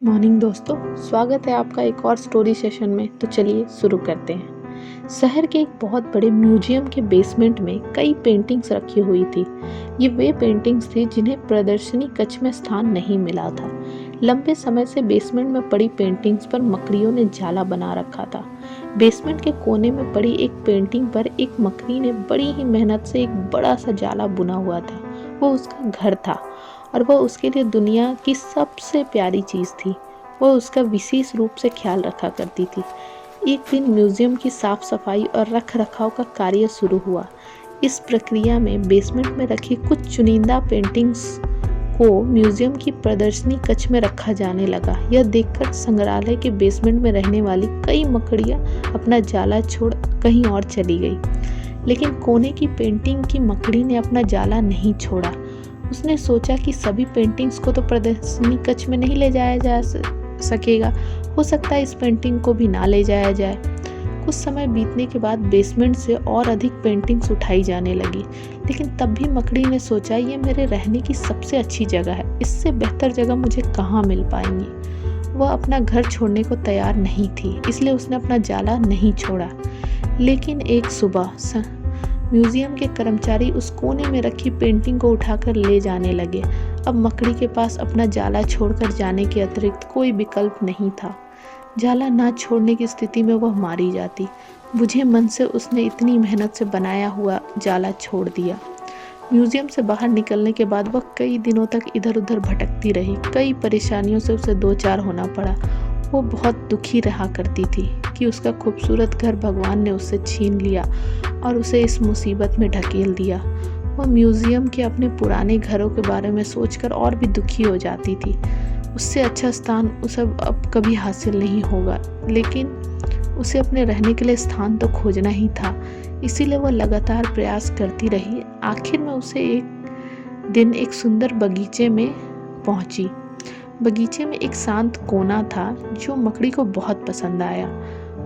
Morning दोस्तों, स्वागत है आपका एक और स्टोरी सेशन में। तो चलिए शुरू करते हैं। शहर के एक बहुत बड़े म्यूजियम के बेसमेंट में कई पेंटिंग्स रखी हुई थी। ये वे पेंटिंग्स थी जिन्हें प्रदर्शनी कक्ष में स्थान नहीं मिला था। लंबे समय से बेसमेंट में पड़ी पेंटिंग्स पर मकड़ियों ने जाला बना रखा था। बेसमेंट के कोने में पड़ी एक पेंटिंग पर एक मकड़ी ने बड़ी ही मेहनत से एक बड़ा सा जाला बुना हुआ था। वो उसका घर था और वह उसके लिए दुनिया की सबसे प्यारी चीज़ थी। वह उसका विशेष रूप से ख्याल रखा करती थी। एक दिन म्यूजियम की साफ सफाई और रख रखाव का कार्य शुरू हुआ। इस प्रक्रिया में बेसमेंट में रखी कुछ चुनिंदा पेंटिंग्स को म्यूजियम की प्रदर्शनी कक्ष में रखा जाने लगा। यह देखकर संग्रहालय के बेसमेंट में रहने वाली कई मकड़ियाँ अपना जाला छोड़ कहीं और चली गई, लेकिन कोने की पेंटिंग की मकड़ी ने अपना जाला नहीं छोड़ा। उसने सोचा कि सभी पेंटिंग्स को तो प्रदर्शनी कक्ष में नहीं ले जाया जा सकेगा, हो सकता है इस पेंटिंग को भी ना ले जाया जाए। कुछ समय बीतने के बाद बेसमेंट से और अधिक पेंटिंग्स उठाई जाने लगी, लेकिन तब भी मकड़ी ने सोचा ये मेरे रहने की सबसे अच्छी जगह है, इससे बेहतर जगह मुझे कहाँ मिल पाएंगी। वह अपना घर छोड़ने को तैयार नहीं थी, इसलिए उसने अपना जाला नहीं छोड़ा। लेकिन एक सुबह म्यूजियम के कर्मचारी उस कोने में रखी पेंटिंग को उठाकर ले जाने लगे। अब मकड़ी के पास अपना जाला छोड़कर जाने के अतिरिक्त कोई विकल्प नहीं था। जाला ना छोड़ने की स्थिति में वह मारी जाती। बुझे मन से उसने इतनी मेहनत से बनाया हुआ जाला छोड़ दिया। म्यूजियम से बाहर निकलने के बाद वह कई दिनों तक इधर उधर भटकती रही। कई परेशानियों से उसे दो चार होना पड़ा। वो बहुत दुखी रहा करती थी कि उसका खूबसूरत घर भगवान ने उससे छीन लिया और उसे इस मुसीबत में ढकेल दिया। वह म्यूजियम के अपने पुराने घरों के बारे में सोचकर और भी दुखी हो जाती थी। उससे अच्छा स्थान उसे अब कभी हासिल नहीं होगा, लेकिन उसे अपने रहने के लिए स्थान तो खोजना ही था। इसीलिए वह लगातार प्रयास करती रही। आखिर में उसे एक दिन एक सुंदर बगीचे में पहुंची। बगीचे में एक शांत कोना था जो मकड़ी को बहुत पसंद आया।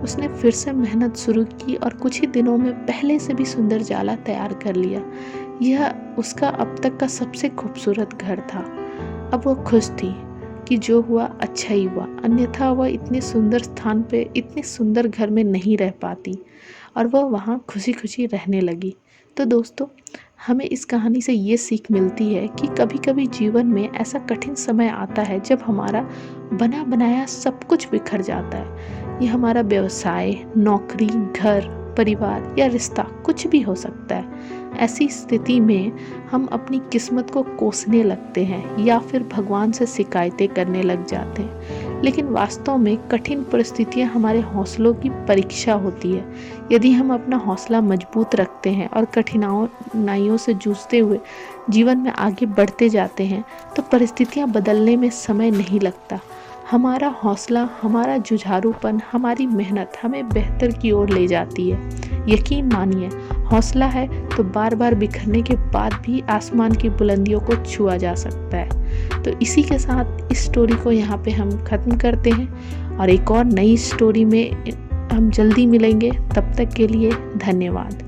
उसने फिर से मेहनत शुरू की और कुछ ही दिनों में पहले से भी सुंदर जाला तैयार कर लिया। यह उसका अब तक का सबसे खूबसूरत घर था। अब वह खुश थी कि जो हुआ अच्छा ही हुआ, अन्यथा वह इतने सुंदर स्थान पे इतने सुंदर घर में नहीं रह पाती और वह वहाँ खुशी खुशी रहने लगी। तो दोस्तों, हमें इस कहानी से ये सीख मिलती है कि कभी कभी जीवन में ऐसा कठिन समय आता है जब हमारा बना बनाया सब कुछ बिखर जाता है। ये हमारा व्यवसाय, नौकरी, घर, परिवार या रिश्ता कुछ भी हो सकता है। ऐसी स्थिति में हम अपनी किस्मत को कोसने लगते हैं या फिर भगवान से शिकायतें करने लग जाते हैं, लेकिन वास्तव में कठिन परिस्थितियां हमारे हौसलों की परीक्षा होती है। यदि हम अपना हौसला मजबूत रखते हैं और कठिनाइयों से जूझते हुए जीवन में आगे बढ़ते जाते हैं तो परिस्थितियां बदलने में समय नहीं लगता। हमारा हौसला, हमारा जुझारूपन, हमारी मेहनत हमें बेहतर की ओर ले जाती है। यकीन मानिए, हौसला है तो बार बार बिखरने के बाद भी आसमान की बुलंदियों को छुआ जा सकता है। तो इसी के साथ इस स्टोरी को यहाँ पे हम ख़त्म करते हैं और एक और नई स्टोरी में हम जल्दी मिलेंगे। तब तक के लिए धन्यवाद।